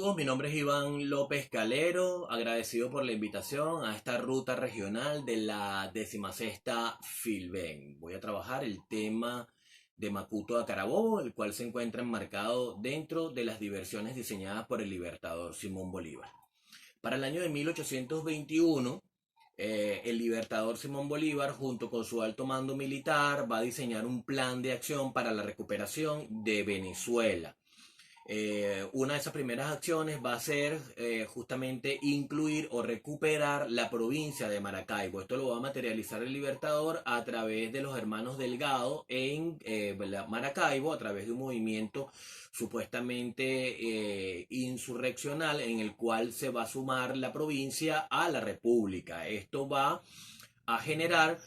todos, mi nombre es Iván López Calero, agradecido por la invitación a esta ruta regional de la 16ª Filben. Voy a trabajar el tema de Macuto a Carabobo, el cual se encuentra enmarcado dentro de las diversiones diseñadas por el libertador Simón Bolívar. Para el año de 1821, el libertador Simón Bolívar, junto con su alto mando militar, va a diseñar un plan de acción para la recuperación de Venezuela. Una de esas primeras acciones va a ser justamente incluir o recuperar la provincia de Maracaibo. Esto lo va a materializar el Libertador a través de los hermanos Delgado en Maracaibo, a través de un movimiento supuestamente insurreccional en el cual se va a sumar la provincia a la República. Esto va a generar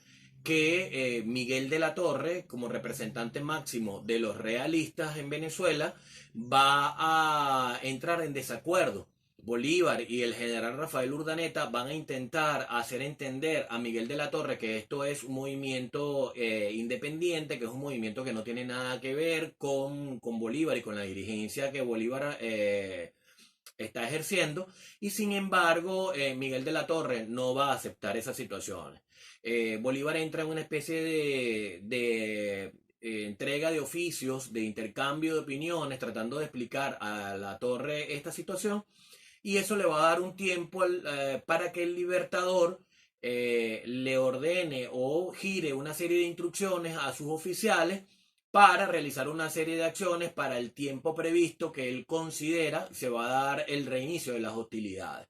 que Miguel de la Torre, como representante máximo de los realistas en Venezuela, va a entrar en desacuerdo. Bolívar y el general Rafael Urdaneta van a intentar hacer entender a Miguel de la Torre que esto es un movimiento independiente, que es un movimiento que no tiene nada que ver con Bolívar y con la dirigencia que Bolívar está ejerciendo, y sin embargo Miguel de la Torre no va a aceptar esas situaciones. Bolívar entra en una especie de entrega de oficios, de intercambio de opiniones, tratando de explicar a la Torre esta situación, y eso le va a dar un tiempo para que el Libertador le ordene o gire una serie de instrucciones a sus oficiales para realizar una serie de acciones para el tiempo previsto que él considera se va a dar el reinicio de las hostilidades.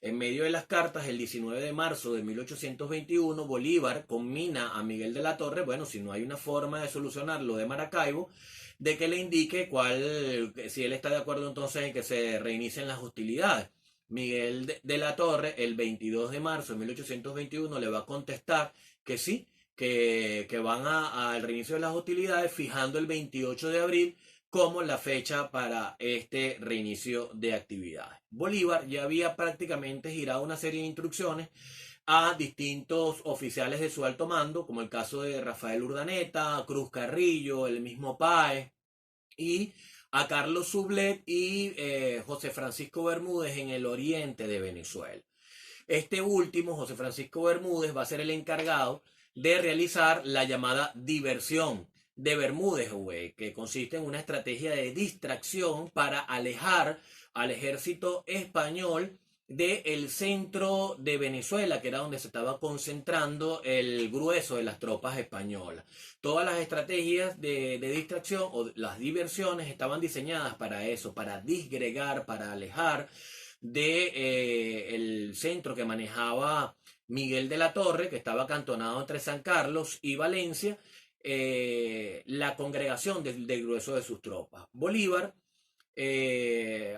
En medio de las cartas, el 19 de marzo de 1821, Bolívar conmina a Miguel de la Torre, bueno, si no hay una forma de solucionarlo de Maracaibo, de que le indique si él está de acuerdo entonces en que se reinicien las hostilidades. Miguel de la Torre, el 22 de marzo de 1821, le va a contestar que sí, que van al reinicio de las hostilidades, fijando el 28 de abril como la fecha para este reinicio de actividades. Bolívar ya había prácticamente girado una serie de instrucciones a distintos oficiales de su alto mando, como el caso de Rafael Urdaneta, Cruz Carrillo, el mismo Páez, y a Carlos Sublet y José Francisco Bermúdez en el oriente de Venezuela. Este último, José Francisco Bermúdez, va a ser el encargado de realizar la llamada diversión de Bermúdez, güey, que consiste en una estrategia de distracción para alejar al ejército español del centro de Venezuela, que era donde se estaba concentrando el grueso de las tropas españolas. Todas las estrategias de distracción o las diversiones estaban diseñadas para eso, para disgregar, para alejar del centro que manejaba Miguel de la Torre, que estaba acantonado entre San Carlos y Valencia, la congregación del grueso de sus tropas. Bolívar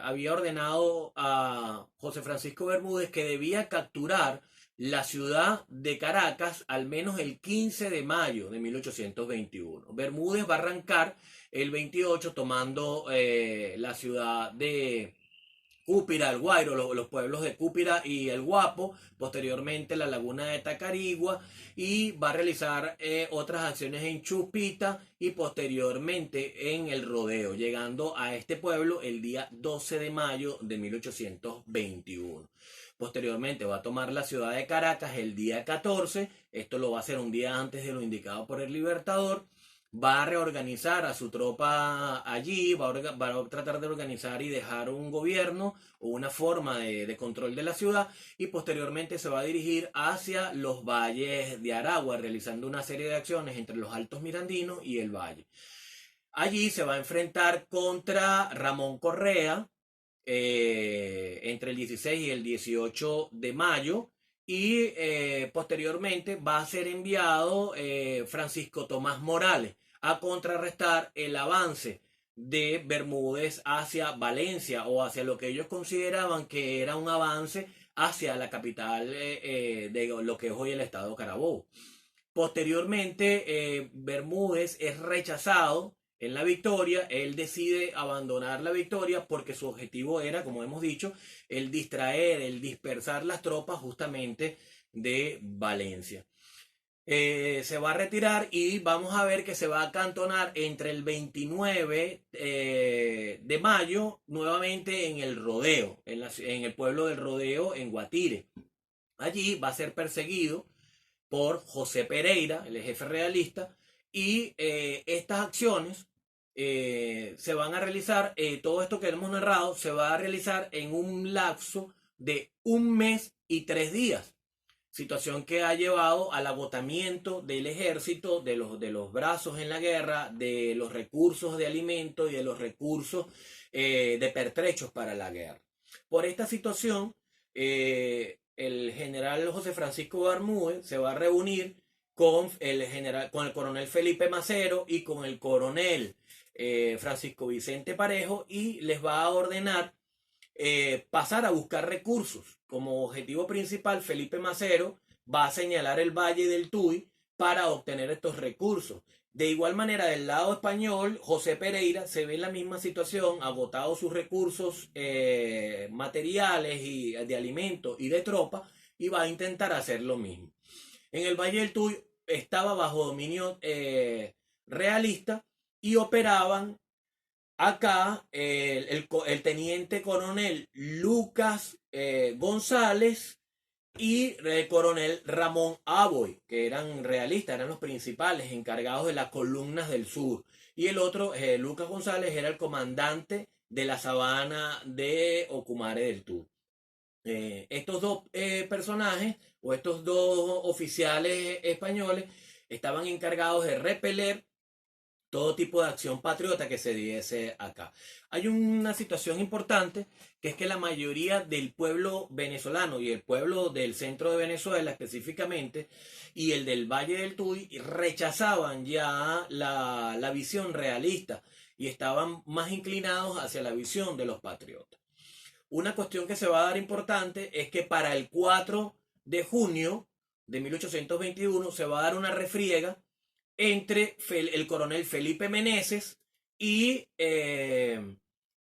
había ordenado a José Francisco Bermúdez que debía capturar la ciudad de Caracas al menos el 15 de mayo de 1821. Bermúdez va a arrancar el 28 tomando la ciudad de Cúpira, El Guairo, los pueblos de Cúpira y El Guapo, posteriormente la laguna de Tacarigua, y va a realizar otras acciones en Chupita y posteriormente en El Rodeo, llegando a este pueblo el día 12 de mayo de 1821. Posteriormente va a tomar la ciudad de Caracas el día 14, esto lo va a hacer un día antes de lo indicado por el Libertador. Va a reorganizar a su tropa allí, va a tratar de organizar y dejar un gobierno o una forma de control de la ciudad, y posteriormente se va a dirigir hacia los valles de Aragua, realizando una serie de acciones entre los Altos Mirandinos y el valle. Allí se va a enfrentar contra Ramón Correa entre el 16 y el 18 de mayo, y posteriormente va a ser enviado Francisco Tomás Morales a contrarrestar el avance de Bermúdez hacia Valencia, o hacia lo que ellos consideraban que era un avance hacia la capital de lo que es hoy el estado Carabobo. Posteriormente, Bermúdez es rechazado en la victoria, él decide abandonar la victoria porque su objetivo era, como hemos dicho, el distraer, el dispersar las tropas justamente de Valencia. Se va a retirar y vamos a ver que se va a acantonar entre el 29 de mayo nuevamente en el Rodeo, en el pueblo del Rodeo, en Guatire. Allí va a ser perseguido por José Pereira, el jefe realista, y estas acciones se van a realizar, todo esto que hemos narrado, se va a realizar en un lapso de 1 mes y 3 días, situación que ha llevado al agotamiento del ejército, de los brazos en la guerra, de los recursos de alimento y de los recursos de pertrechos para la guerra. Por esta situación, el general José Francisco Bermúdez se va a reunir con el coronel Felipe Macero y con el coronel Francisco Vicente Parejo, y les va a ordenar pasar a buscar recursos. Como objetivo principal, Felipe Macero va a señalar el Valle del Tuy para obtener estos recursos. De igual manera, del lado español, José Pereira se ve en la misma situación, agotado sus recursos materiales y de alimentos y de tropa, y va a intentar hacer lo mismo. En el Valle del Tuy estaba bajo dominio realista y operaban acá el teniente coronel Lucas González y el coronel Ramón Aboy, que eran realistas, eran los principales encargados de las columnas del sur. Y el otro, Lucas González, era el comandante de la sabana de Ocumare del Tur. Estos dos personajes o estos dos oficiales españoles estaban encargados de repeler todo tipo de acción patriota que se diese acá. Hay una situación importante, que es que la mayoría del pueblo venezolano y el pueblo del centro de Venezuela específicamente y el del Valle del Tuy rechazaban ya la visión realista y estaban más inclinados hacia la visión de los patriotas. Una cuestión que se va a dar importante es que para el 4 de junio de 1821 se va a dar una refriega entre el coronel Felipe Meneses y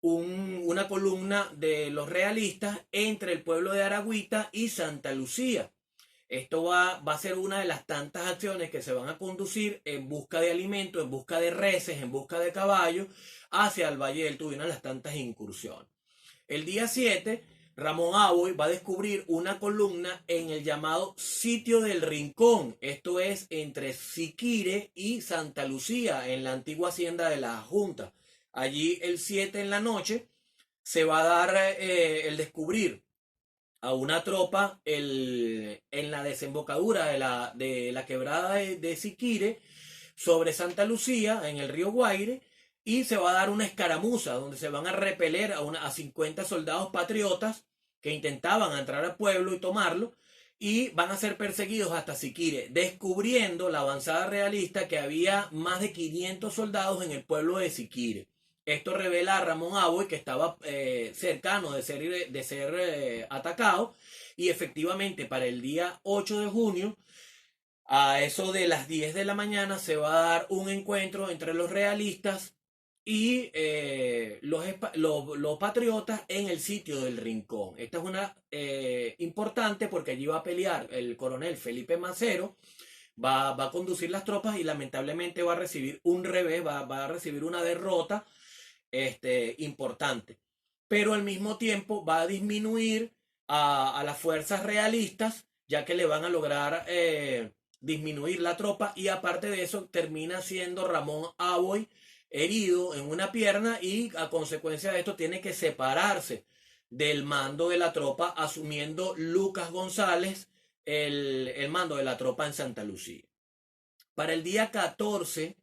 una columna de los realistas entre el pueblo de Aragüita y Santa Lucía. Esto va a ser una de las tantas acciones que se van a conducir en busca de alimentos, en busca de reses, en busca de caballos, hacia el Valle del Tuy, una de las tantas incursiones. El día 7, Ramón Aboy va a descubrir una columna en el llamado Sitio del Rincón. Esto es entre Siquire y Santa Lucía, en la antigua hacienda de la Junta. Allí el 7 en la noche se va a dar el descubrir a una tropa en la desembocadura de la quebrada de Siquire sobre Santa Lucía, en el río Guaire, y se va a dar una escaramuza donde se van a repeler a 50 soldados patriotas que intentaban entrar al pueblo y tomarlo, y van a ser perseguidos hasta Siquire, descubriendo la avanzada realista que había más de 500 soldados en el pueblo de Siquire. Esto revela a Ramón Aboy que estaba cercano de ser atacado, y efectivamente para el día 8 de junio a eso de las 10 de la mañana se va a dar un encuentro entre los realistas y los patriotas en el Sitio del Rincón. Esta es una importante porque allí va a pelear el coronel Felipe Macero, va a conducir las tropas y lamentablemente va a recibir un revés, va a recibir una derrota importante. Pero al mismo tiempo va a disminuir a las fuerzas realistas, ya que le van a lograr disminuir la tropa, y aparte de eso termina siendo Ramón Aboy herido en una pierna, y a consecuencia de esto tiene que separarse del mando de la tropa, asumiendo Lucas González el mando de la tropa en Santa Lucía. Para el día 14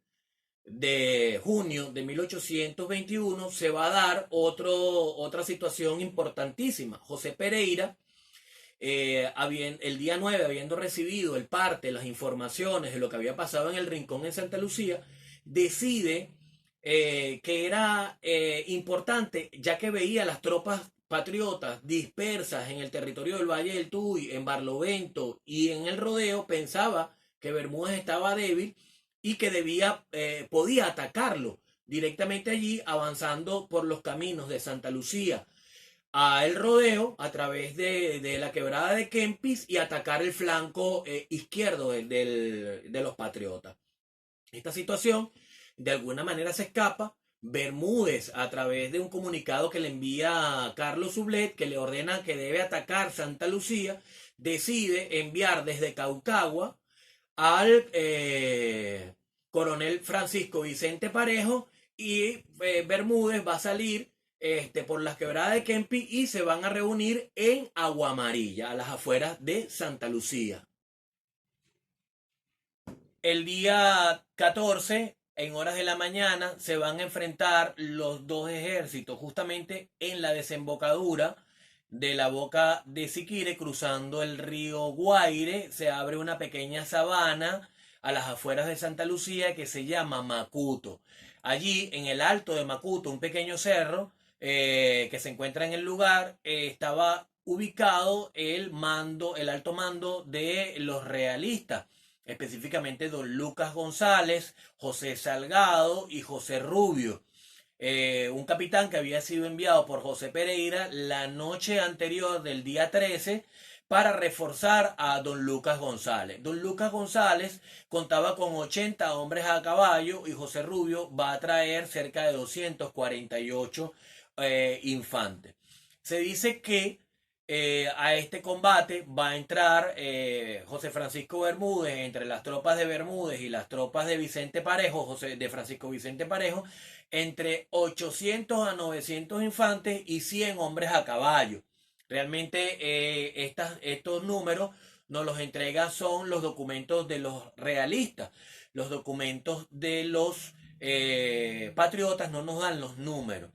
de junio de 1821 se va a dar otra situación importantísima. José Pereira, el día 9, habiendo recibido el parte, las informaciones de lo que había pasado en el Rincón en Santa Lucía, decide que era importante, ya que veía las tropas patriotas dispersas en el territorio del Valle del Tuy, en Barlovento y en el Rodeo, pensaba que Bermúdez estaba débil y que podía atacarlo directamente allí, avanzando por los caminos de Santa Lucía a el rodeo a través de la quebrada de Kempis y atacar el flanco izquierdo de los patriotas. Esta situación de alguna manera se escapa. Bermúdez, a través de un comunicado que le envía a Carlos Sublet, que le ordena que debe atacar Santa Lucía, decide enviar desde Caucagua al coronel Francisco Vicente Parejo, y Bermúdez va a salir por las quebradas de Kempi y se van a reunir en Aguamarilla, a las afueras de Santa Lucía. El día 14, en horas de la mañana, se van a enfrentar los dos ejércitos justamente en la desembocadura de la boca de Siquire, cruzando el río Guaire. Se abre una pequeña sabana a las afueras de Santa Lucía que se llama Macuto. Allí, en el alto de Macuto, un pequeño cerro que se encuentra en el lugar, estaba ubicado el alto mando de los realistas, específicamente don Lucas González, José Salgado y José Rubio. Un capitán que había sido enviado por José Pereira la noche anterior del día 13 para reforzar a don Lucas González. Don Lucas González contaba con 80 hombres a caballo y José Rubio va a traer cerca de 248 infantes. Se dice que a este combate va a entrar José Francisco Bermúdez entre las tropas de Bermúdez y las tropas de Vicente Parejo, de Francisco Vicente Parejo, entre 800 a 900 infantes y 100 hombres a caballo. Realmente estos números nos los entrega son los documentos de los realistas. Los documentos de los patriotas no nos dan los números.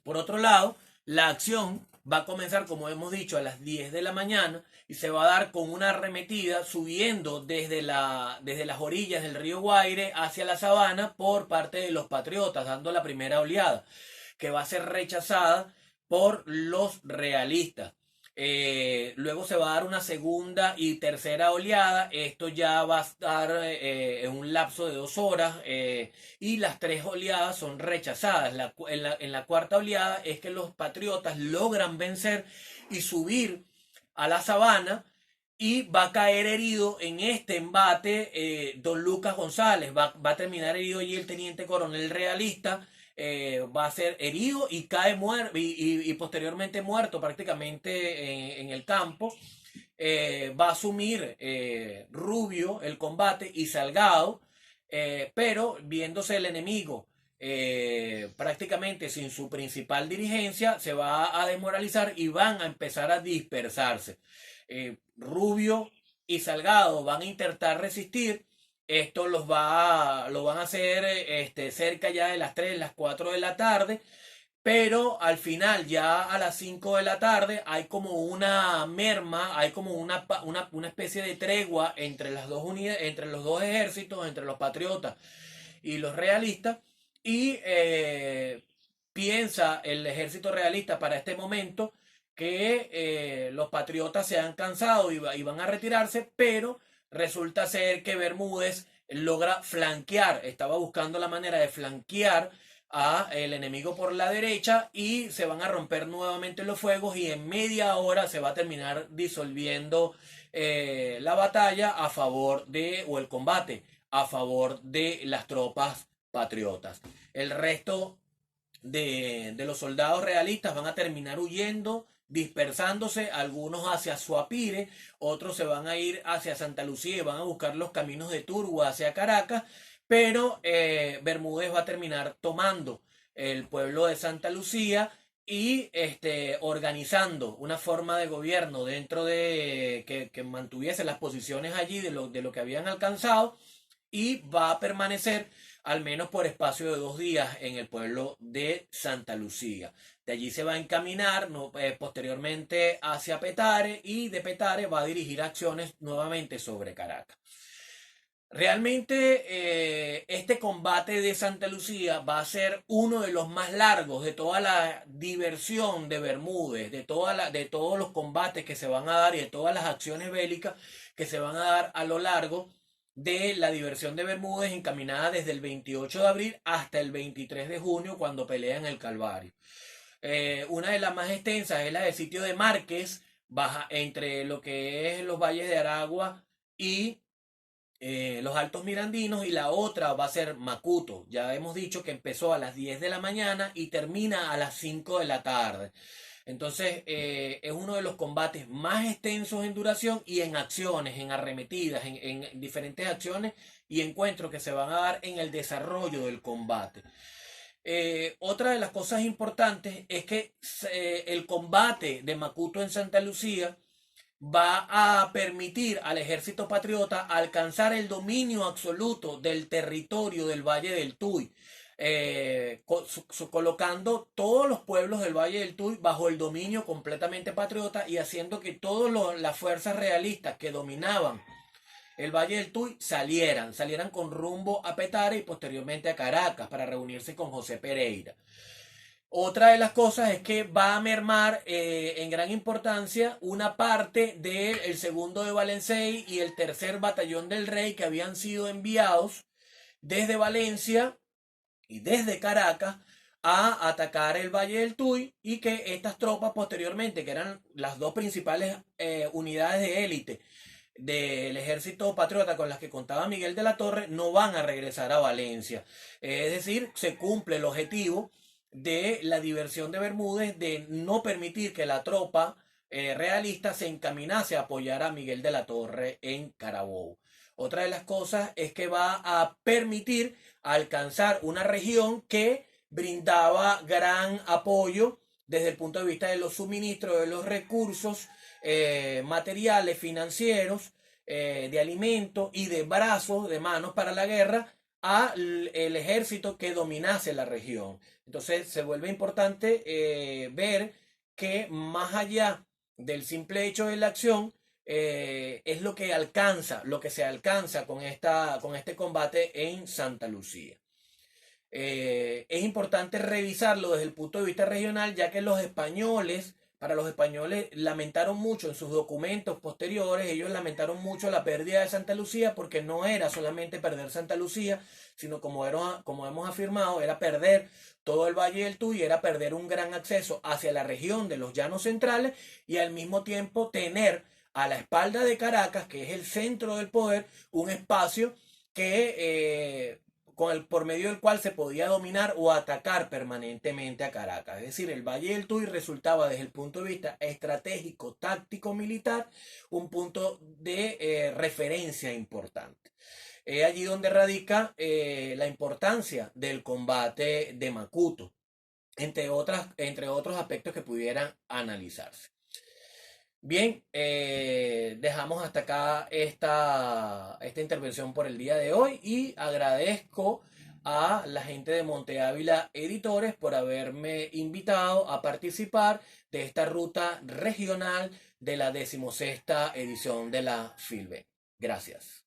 Por otro lado, la acción va a comenzar, como hemos dicho, a las 10 de la mañana y se va a dar con una arremetida subiendo desde las orillas del río Guaire hacia la sabana por parte de los patriotas, dando la primera oleada, que va a ser rechazada por los realistas. Luego se va a dar una segunda y tercera oleada. Esto ya va a estar en un lapso de 2 horas y las 3 oleadas son rechazadas. En la cuarta oleada es que los patriotas logran vencer y subir a la sabana, y va a caer herido en este embate don Lucas González. Va a terminar herido allí el teniente coronel realista. Va a ser herido y cae muerto y posteriormente muerto prácticamente en el campo. Va a asumir Rubio el combate y Salgado, pero viéndose el enemigo prácticamente sin su principal dirigencia, se va a desmoralizar y van a empezar a dispersarse. Rubio y Salgado van a intentar resistir. Esto lo van a hacer cerca ya de las 3, las 4 de la tarde, pero al final, ya a las 5 de la tarde, hay como una merma, hay como una especie de tregua entre las dos unidades, entre los dos ejércitos, entre los patriotas y los realistas, y piensa el ejército realista para este momento que los patriotas se han cansado y van a retirarse, pero resulta ser que Bermúdez logra flanquear, estaba buscando la manera de flanquear a el enemigo por la derecha, y se van a romper nuevamente los fuegos y en media hora se va a terminar disolviendo la batalla a favor o el combate a favor de las tropas patriotas. El resto de los soldados realistas van a terminar huyendo, dispersándose, algunos hacia Suapire, otros se van a ir hacia Santa Lucía y van a buscar los caminos de Turgua hacia Caracas, pero Bermúdez va a terminar tomando el pueblo de Santa Lucía y organizando una forma de gobierno dentro de que mantuviese las posiciones allí de lo que habían alcanzado, y va a permanecer al menos por espacio de 2 días en el pueblo de Santa Lucía. De allí se va a encaminar posteriormente hacia Petare, y de Petare va a dirigir acciones nuevamente sobre Caracas. Realmente este combate de Santa Lucía va a ser uno de los más largos de toda la diversión de Bermúdez, de todos los combates que se van a dar y de todas las acciones bélicas que se van a dar a lo largo de la diversión de Bermúdez, encaminada desde el 28 de abril hasta el 23 de junio, cuando pelean el Calvario. Una de las más extensas es la del sitio de Márquez, baja entre lo que es los valles de Aragua y los Altos Mirandinos, y la otra va a ser Macuto. Ya hemos dicho que empezó a las 10 de la mañana y termina a las 5 de la tarde. Entonces, es uno de los combates más extensos en duración y en acciones, en arremetidas, en diferentes acciones y encuentros que se van a dar en el desarrollo del combate. Otra de las cosas importantes es que el combate de Macuto en Santa Lucía va a permitir al ejército patriota alcanzar el dominio absoluto del territorio del Valle del Tuy, colocando todos los pueblos del Valle del Tuy bajo el dominio completamente patriota y haciendo que todas las fuerzas realistas que dominaban el Valle del Tuy salieran con rumbo a Petare y posteriormente a Caracas para reunirse con José Pereira. Otra de las cosas es que va a mermar en gran importancia una parte del segundo de Valencey y el tercer batallón del Rey, que habían sido enviados desde Valencia y desde Caracas a atacar el Valle del Tuy, y que estas tropas posteriormente, que eran las dos principales unidades de élite del ejército patriota con las que contaba Miguel de la Torre, no van a regresar a Valencia. Es decir, se cumple el objetivo de la diversión de Bermúdez de no permitir que la tropa realista se encaminase a apoyar a Miguel de la Torre en Carabobo. Otra de las cosas es que va a permitir alcanzar una región que brindaba gran apoyo desde el punto de vista de los suministros, de los recursos materiales, financieros, de alimentos y de brazos, de manos para la guerra, al ejército que dominase la región. Entonces se vuelve importante ver que más allá del simple hecho de la acción, es lo que alcanza, lo que se alcanza con este combate en Santa Lucía. Es importante revisarlo desde el punto de vista regional, ya que para los españoles, lamentaron mucho en sus documentos posteriores, ellos lamentaron mucho la pérdida de Santa Lucía, porque no era solamente perder Santa Lucía, sino como hemos afirmado, era perder todo el Valle del Tuy, era perder un gran acceso hacia la región de los Llanos Centrales y al mismo tiempo tener a la espalda de Caracas, que es el centro del poder, un espacio que por medio del cual se podía dominar o atacar permanentemente a Caracas. Es decir, el Valle del Tuy resultaba desde el punto de vista estratégico, táctico, militar, un punto de referencia importante. Es allí donde radica la importancia del combate de Macuto, entre otros aspectos que pudieran analizarse. Bien, dejamos hasta acá esta intervención por el día de hoy y agradezco a la gente de Monte Ávila Editores por haberme invitado a participar de esta ruta regional de la 16ª edición de la Filbe. Gracias.